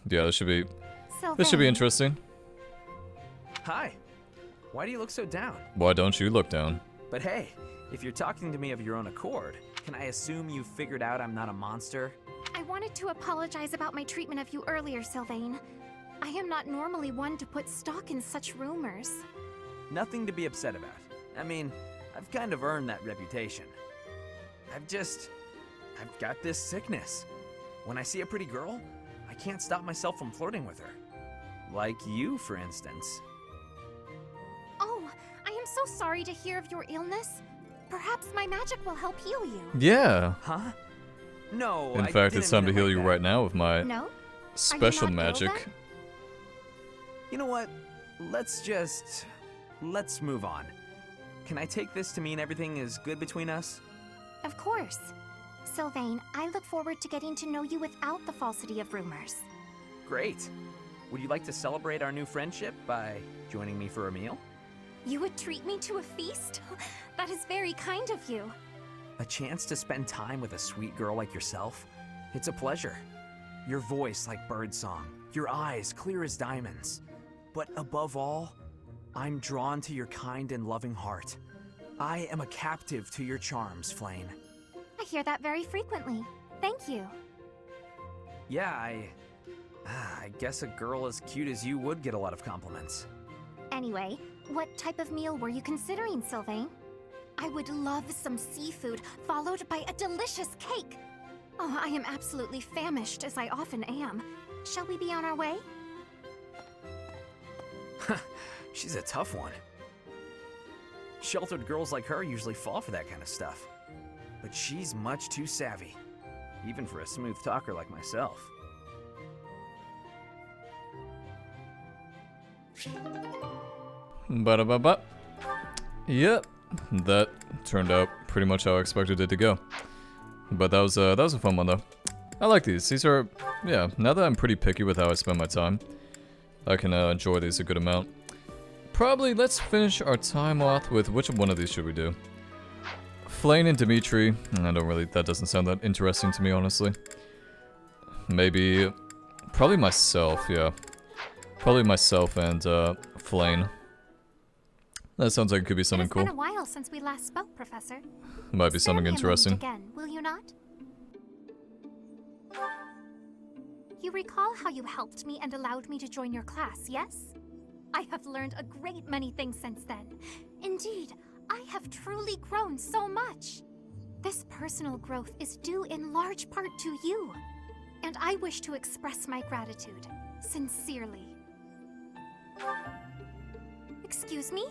Yeah, this should be interesting. Hi. Why do you look so down? Why don't you look down? But hey, if you're talking to me of your own accord, can I assume you figured out I'm not a monster? I wanted to apologize about my treatment of you earlier, Sylvain. I am not normally one to put stock in such rumors. Nothing to be upset about. I mean, I've kind of earned that reputation. I've got this sickness. When I see a pretty girl, I can't stop myself from flirting with her. Like you, for instance. Oh, I am so sorry to hear of your illness. Perhaps my magic will help heal you. Yeah. Huh? No, In fact, it's time to heal you right now with my special magic. You know what? Let's move on. Can I take this to mean everything is good between us? Of course. Sylvain, I look forward to getting to know you without the falsity of rumors. Great. Would you like to celebrate our new friendship by joining me for a meal? You would treat me to a feast? That is very kind of you. A chance to spend time with a sweet girl like yourself? It's a pleasure. Your voice like birdsong, your eyes clear as diamonds. But above all, I'm drawn to your kind and loving heart. I am a captive to your charms, Flane. I hear that very frequently. Thank you. Yeah, I guess a girl as cute as you would get a lot of compliments. Anyway, what type of meal were you considering, Sylvain? I would love some seafood, followed by a delicious cake. Oh, I am absolutely famished, as I often am. Shall we be on our way? She's a tough one. Sheltered girls like her usually fall for that kind of stuff. But she's much too savvy, even for a smooth talker like myself. Ba-da-ba-ba. Yep, that turned out pretty much how I expected it to go. But that was a fun one though. I like these. These are, yeah, now that I'm pretty picky with how I spend my time, I can enjoy these a good amount. Probably, let's finish our time off with, which one of these should we do? Flayn and Dimitri. That doesn't sound that interesting to me, honestly. Maybe, probably myself, yeah. Probably myself and Flayn. That sounds like it could be something cool. It's been a while since we last spoke, Professor. Might be something interesting. Again, will you not? You recall how you helped me and allowed me to join your class, yes? I have learned a great many things since then. Indeed, I have truly grown so much. This personal growth is due in large part to you. And I wish to express my gratitude, sincerely. Excuse me?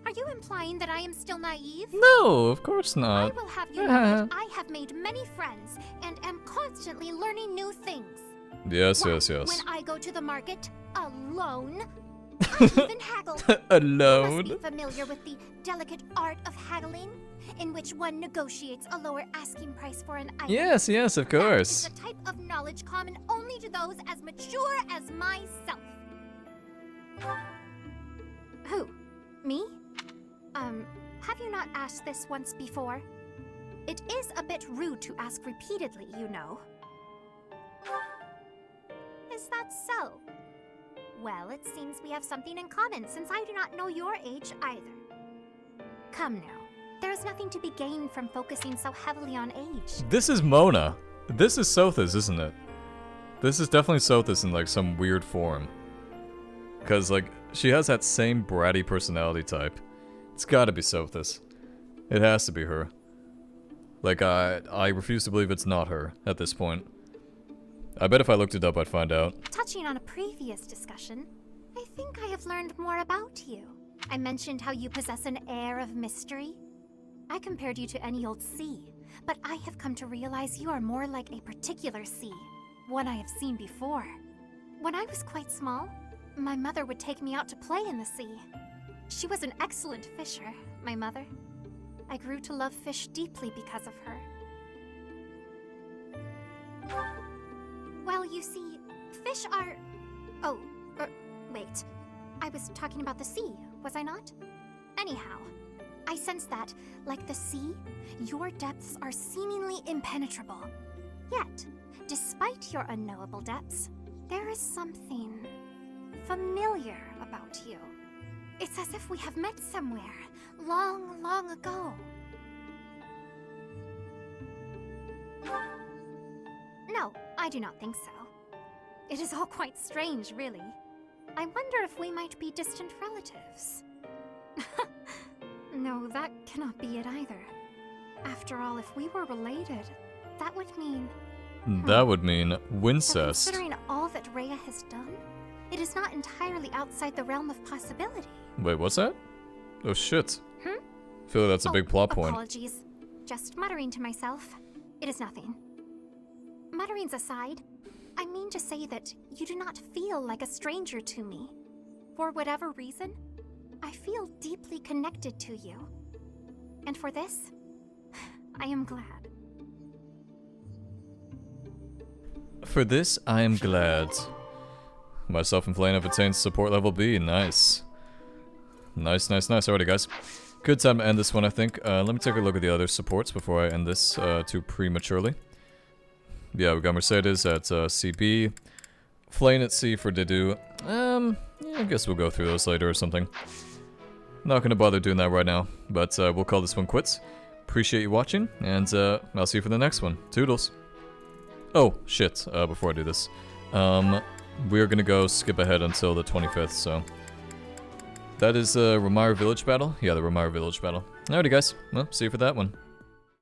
Are you implying that I am still naive? No, of course not. I will have you know that I have made many friends and am constantly learning new things. Yes, Why, yes, yes. When I go to the market alone, I even haggle. Alone? You must be familiar with the delicate art of haggling, in which one negotiates a lower asking price for an item. Yes, yes, of course. That is a type of knowledge common only to those as mature as myself. Who? Me? Have you not asked this once before? It is a bit rude to ask repeatedly, you know. Is that so? Well, it seems we have something in common, since I do not know your age either. Come now. There is nothing to be gained from focusing so heavily on age. This is Mona. This is Sothis, isn't it? This is definitely Sothis in, like, some weird form. Because, like, she has that same bratty personality type. It's gotta be Sothis. It has to be her. Like, I refuse to believe it's not her at this point. I bet if I looked it up, I'd find out. Touching on a previous discussion, I think I have learned more about you. I mentioned how you possess an air of mystery. I compared you to any old sea, but I have come to realize you are more like a particular sea, one I have seen before. When I was quite small, my mother would take me out to play in the sea. She was an excellent fisher, my mother. I grew to love fish deeply because of her. Well, you see, fish are... Oh, wait. I was talking about the sea, was I not? Anyhow, I sense that, like the sea, your depths are seemingly impenetrable. Yet, despite your unknowable depths, there is something familiar about you. It's as if we have met somewhere, long, long ago. No, I do not think so. It is all quite strange, really. I wonder if we might be distant relatives. No, that cannot be it either. After all, if we were related, that would mean... That would mean But Wincest. considering all that Rhea has done, it is not entirely outside the realm of possibility. Wait, what's that? Oh shit. Hmm? I feel like that's a big plot point. Apologies. Just muttering to myself. It is nothing. Mutterings aside, I mean to say that you do not feel like a stranger to me. For whatever reason, I feel deeply connected to you. And for this, I am glad. For this, I am glad. Myself and Flayn have attained support level B. Nice. Nice, nice, nice. Alrighty, guys. Good time to end this one, I think. Let me take a look at the other supports before I end this too prematurely. Yeah, we got Mercedes at CB. Flayn at C for Didu. Yeah, I guess we'll go through those later or something. Not gonna bother doing that right now, but we'll call this one quits. Appreciate you watching, and I'll see you for the next one. Toodles. Oh, shit, before I do this. We're gonna go skip ahead until the 25th, so... That is Romero Village battle? Yeah, the Romero Village battle. Alrighty, guys. Well, see you for that one.